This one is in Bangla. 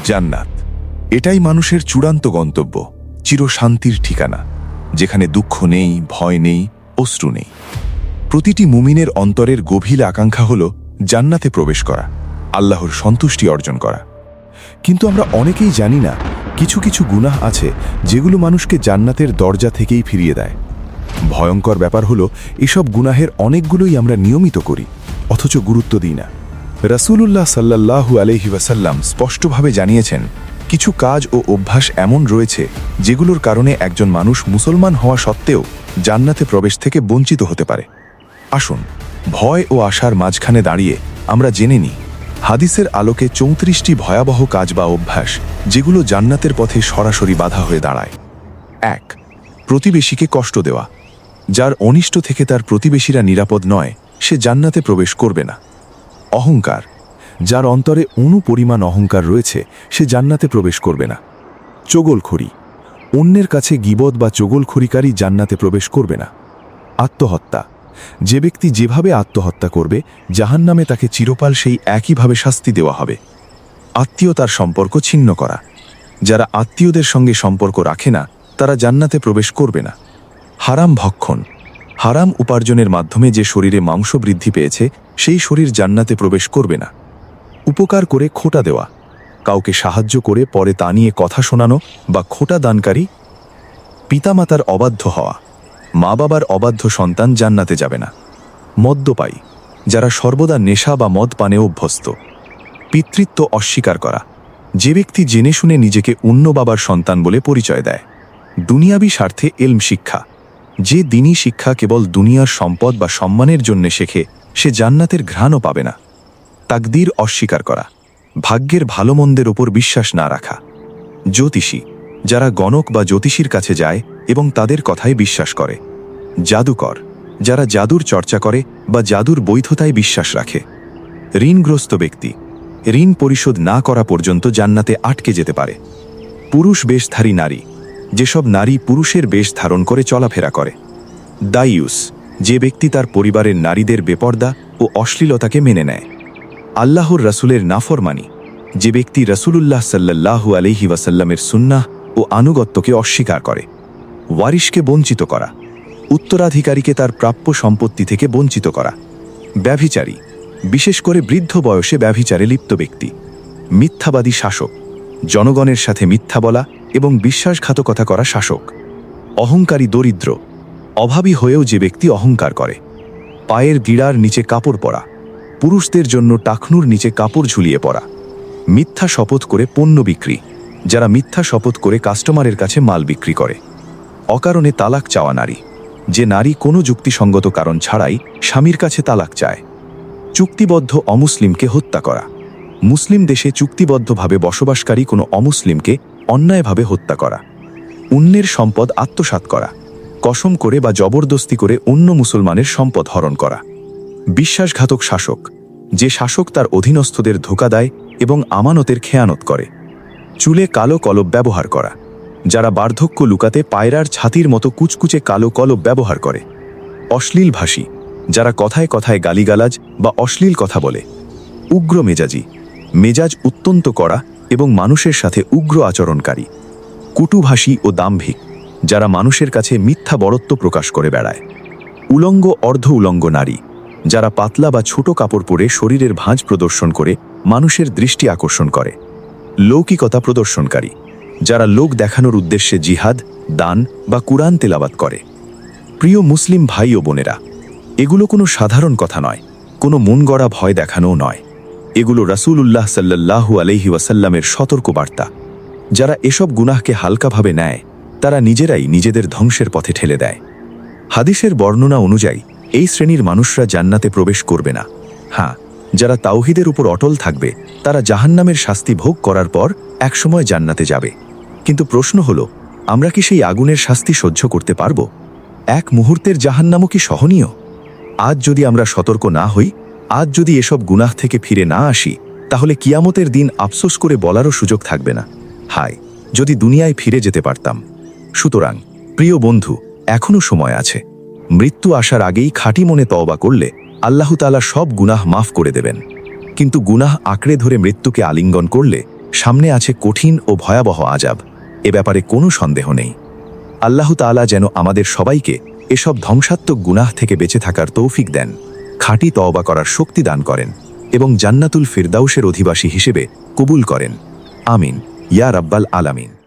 জান্নাত, এটাই মানুষের চূড়ান্ত গন্তব্য, চিরশান্তির ঠিকানা, যেখানে দুঃখ নেই, ভয় নেই, অশ্রু নেই। প্রতিটি মুমিনের অন্তরের গভীর আকাঙ্ক্ষা হল জান্নাতে প্রবেশ করা, আল্লাহর সন্তুষ্টি অর্জন করা। কিন্তু আমরা অনেকেই জানি না, কিছু কিছু গুনাহ আছে যেগুলো মানুষকে জান্নাতের দরজা থেকেই ফিরিয়ে দেয়। ভয়ঙ্কর ব্যাপার হলো, এসব গুনাহের অনেকগুলোই আমরা নিয়মিত করি, অথচ গুরুত্ব দিই না। রাসূলুল্লাহ সাল্লাল্লাহু আলাইহি ওয়াসাল্লাম স্পষ্টভাবে জানিয়েছেন, কিছু কাজ ও অভ্যাস এমন রয়েছে যেগুলোর কারণে একজন মানুষ মুসলমান হওয়া সত্ত্বেও জান্নাতে প্রবেশ থেকে বঞ্চিত হতে পারে। আসুন, ভয় ও আশার মাঝখানে দাঁড়িয়ে আমরা জেনে নিই হাদিসের আলোকে 34টি ভয়াবহ কাজ বা অভ্যাস যেগুলো জান্নাতের পথে সরাসরি বাধা হয়ে দাঁড়ায়। 1. প্রতিবেশীকে কষ্ট দেওয়া। যার অনিষ্ট থেকে তার প্রতিবেশীরা নিরাপদ নয়, সে জান্নাতে প্রবেশ করবে না। অহংকার। যার অন্তরে পরিমাণ অহংকার রয়েছে, সে জান্নাতে প্রবেশ করবে না। চগলখড়ি। অন্যের কাছে গীবত বা চগলখড়িকারী জান্নাতে প্রবেশ করবে না। আত্মহত্যা। যে ব্যক্তি যেভাবে আত্মহত্যা করবে, জাহান্নামে তাকে চিরকাল সেই একইভাবে শাস্তি দেওয়া হবে। আত্মীয়তার সম্পর্ক ছিন্ন করা। যারা আত্মীয়দের সঙ্গে সম্পর্ক রাখে না, তারা জান্নাতে প্রবেশ করবে না। হারাম ভক্ষণ। হারাম উপার্জনের মাধ্যমে যে শরীরে মাংস বৃদ্ধি পেয়েছে, সেই শরীর জান্নাতে প্রবেশ করবে না। উপকার করে খোঁটা দেওয়া। কাউকে সাহায্য করে পরে তা নিয়ে কথা শোনানো বা খোঁটা দানকারী। পিতামাতার অবাধ্য হওয়া। মা বাবার অবাধ্য সন্তান জান্নাতে যাবে না। মদ্যপায়ী। যারা সর্বদা নেশা বা মদ পানে অভ্যস্ত। পিতৃত্ব অস্বীকার করা। যে ব্যক্তি জেনে শুনে নিজেকে অন্য বাবার সন্তান বলে পরিচয় দেয়। দুনিয়াবি স্বার্থে এলম শিক্ষা। যে দিনী শিক্ষা কেবল দুনিয়ার সম্পদ বা সম্মানের জন্য শেখে, সে জান্নাতের ঘ্রাণও পাবে না। তাকদীর অস্বীকার করা। ভাগ্যের ভালো মন্দের ওপর বিশ্বাস না রাখা। জ্যোতিষী। যারা গণক বা জ্যোতিষীর কাছে যায় এবং তাদের কথায় বিশ্বাস করে। জাদুকর। যারা জাদুর চর্চা করে বা জাদুর বৈধতায় বিশ্বাস রাখে। ঋণগ্রস্ত ব্যক্তি। ঋণ পরিশোধ না করা পর্যন্ত জান্নাতে আটকে যেতে পারে। পুরুষ বেশধারী নারী। যেসব নারী পুরুষের বেশ ধারণ করে চলাফেরা করে। দাইয়ুস। যে ব্যক্তি তার পরিবারের নারীদের বেপর্দা ও অশ্লীলতাকে মেনে নেয়। আল্লাহর রাসূলের নাফরমানি। যে ব্যক্তি রাসূলুল্লাহ সাল্লাল্লাহু আলাইহি ওয়াসাল্লামের সুন্নাহ ও আনুগত্যকে অস্বীকার করে। ওয়ারিশকে বঞ্চিত করা। উত্তরাধিকারীকে তার প্রাপ্য সম্পত্তি থেকে বঞ্চিত করা। ব্যভিচারী। বিশেষ করে বৃদ্ধ বয়সে ব্যভিচারে লিপ্ত ব্যক্তি। মিথ্যাবাদী শাসক। জনগণের সাথে মিথ্যা বলা এবং বিশ্বাসঘাতকতা করা শাসক। অহংকারী দরিদ্র। অভাবী হয়েও যে ব্যক্তি অহংকার করে। পায়ের গিড়ার নিচে কাপড় পরা। পুরুষদের জন্য টাকনুর নিচে কাপড় ঝুলিয়ে পরা। মিথ্যা শপথ করে পণ্য বিক্রি। যারা মিথ্যা শপথ করে কাস্টমারের কাছে মাল বিক্রি করে। অকারণে তালাক চাওয়া নারী। যে নারী কোনো যুক্তিসঙ্গত কারণ ছাড়াই স্বামীর কাছে তালাক চায়। চুক্তিবদ্ধ অমুসলিমকে হত্যা করা। মুসলিম দেশে চুক্তিবদ্ধভাবে বসবাসকারী কোনো অমুসলিমকে অন্যায়ভাবে হত্যা করা। অন্যের সম্পদ আত্মসাৎ করা। কসম করে বা জবরদস্তি করে অন্য মুসলমানের সম্পদ হরণ করা। বিশ্বাসঘাতক শাসক। যে শাসক তার অধীনস্থদের ধোঁকা দেয় এবং আমানতের খেয়ানত করে। চুলে কালো কলব ব্যবহার করা। যারা বার্ধক্য লুকাতে পায়রার ছাতির মতো কুচকুচে কালো কলব ব্যবহার করে। অশ্লীল ভাষী। যারা কথায় কথায় গালিগালাজ বা অশ্লীল কথা বলে। উগ্র মেজাজি। মেজাজ অত্যন্ত কড়া এবং মানুষের সাথে উগ্র আচরণকারী। কুটুভাষী ও দাম্ভিক। যারা মানুষের কাছে মিথ্যা বড়ত্ব প্রকাশ করে বেড়ায়। উলঙ্গ অর্ধ উলঙ্গ নারী। যারা পাতলা বা ছোট কাপড় পরে শরীরের ভাঁজ প্রদর্শন করে মানুষের দৃষ্টি আকর্ষণ করে। লৌকিকতা প্রদর্শনকারী। যারা লোক দেখানোর উদ্দেশ্যে জিহাদ, দান বা কুরআন তেলাওয়াত করে। প্রিয় মুসলিম ভাই ও বোনেরা, এগুলো কোনো সাধারণ কথা নয়, কোনো মন গড়া ভয় দেখানোও নয়। এগুলো রাসূলুল্লাহ সাল্লাল্লাহু আলাইহি ওয়াসাল্লামের সতর্ক বার্তা। যারা এসব গুনাহকে হালকাভাবে নেয়, তারা নিজেরাই নিজেদের ধ্বংসের পথে ঠেলে দেয়। হাদিসের বর্ণনা অনুযায়ী এই শ্রেণীর মানুষরা জান্নাতে প্রবেশ করবে না। হ্যাঁ, যারা তাওহীদের উপর অটল থাকবে, তারা জাহান্নামের শাস্তি ভোগ করার পর একসময় জান্নাতে যাবে। কিন্তু প্রশ্ন হলো, আমরা কি সেই আগুনের শাস্তি সহ্য করতে পারব? এক মুহূর্তের জাহান্নামও কি সহনীয়? আজ যদি আমরা সতর্ক না হই, আজ যদি এসব গুনাহ থেকে ফিরে না আসি, তাহলে কিয়ামতের দিন আফসোস করে বলারও সুযোগ থাকবে না, হায় যদি দুনিয়ায় ফিরে যেতে পারতাম। সুতরাং প্রিয় বন্ধু, এখনো সময় আছে। মৃত্যু আসার আগেই খাঁটি মনে তওবা করলে আল্লাহ তাআলা সব গুনাহ মাফ করে দেবেন। কিন্তু গুনাহ আঁকড়ে ধরে মৃত্যুকে আলিঙ্গন করলে সামনে আছে কঠিন ও ভয়াবহ আযাব, এ ব্যাপারে কোনো সন্দেহ নেই। আল্লাহ তাআলা যেন আমাদের সবাইকে এসব ধ্বংসাত্মক গুনাহ থেকে বেঁচে থাকার তৌফিক দেন, খাঁটি তওবা করার শক্তি দান করেন এবং জান্নাতুল ফিরদাউসের অধিবাসী হিসেবে কবুল করেন। আমিন ইয়া রাব্বাল আলামিন।